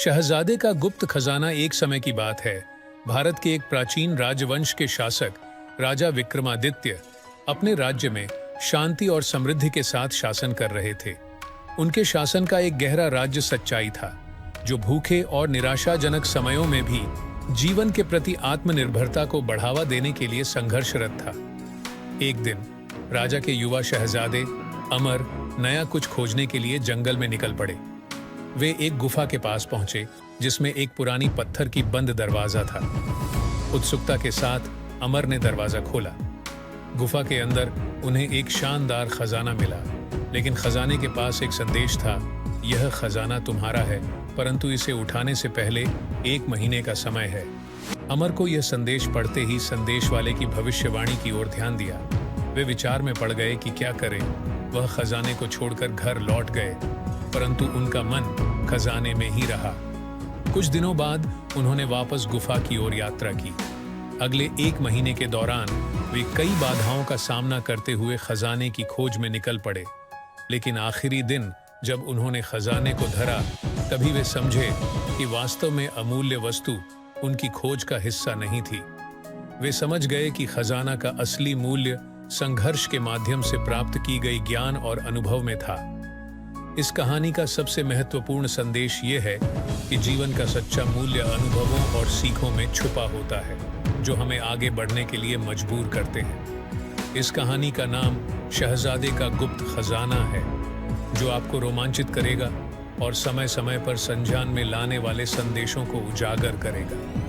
शहजादे का गुप्त खजाना। एक समय की बात है। भारत के एक प्राचीन राजवंश के शासक राजा विक्रमादित्य अपने राज्य में शांति और समृद्धि के साथ शासन कर रहे थे। उनके शासन का एक गहरा राज्य सच्चाई था, जो भूखे और निराशाजनक समयों में भी जीवन के प्रति आत्मनिर्भरता को बढ़ावा देने के लिए संघर्षरत था। एक दिन राजा के युवा शहजादे अमर नया कुछ खोजने के लिए जंगल में निकल पड़े। वे एक गुफा के पास पहुंचे, जिसमें एक पुरानी पत्थर की बंद दरवाजा था। उत्सुकता के साथ अमर ने दरवाजा खोला। गुफा के अंदर उन्हें एक शानदार खजाना मिला, लेकिन खजाने के पास एक संदेश था। यह खजाना तुम्हारा है, परंतु इसे उठाने से पहले 1 महीने का समय है। अमर को यह संदेश पढ़ते ही संदेश वाले की भविष्यवाणी की ओर ध्यान दिया। वे विचार में पड़ गए कि क्या करें। वह खजाने को छोड़कर घर लौट गए, परंतु उनका मन खजाने में ही रहा। कुछ दिनों बाद उन्होंने वापस गुफा की ओर यात्रा की। अगले 1 महीने के दौरान वे कई बाधाओं का सामना करते हुए खजाने की खोज में निकल पड़े। लेकिन आखिरी दिन जब उन्होंने खजाने को धरा, तभी वे समझे कि वास्तव में अमूल्य वस्तु उनकी खोज का हिस्सा नहीं थी। वे समझ गए कि खजाना का असली मूल्य संघर्ष के माध्यम से प्राप्त की गई ज्ञान और अनुभव में था। इस कहानी का सबसे महत्वपूर्ण संदेश ये है कि जीवन का सच्चा मूल्य अनुभवों और सीखों में छुपा होता है, जो हमें आगे बढ़ने के लिए मजबूर करते हैं। इस कहानी का नाम शहजादे का गुप्त खजाना है, जो आपको रोमांचित करेगा और समय समय पर संज्ञान में लाने वाले संदेशों को उजागर करेगा।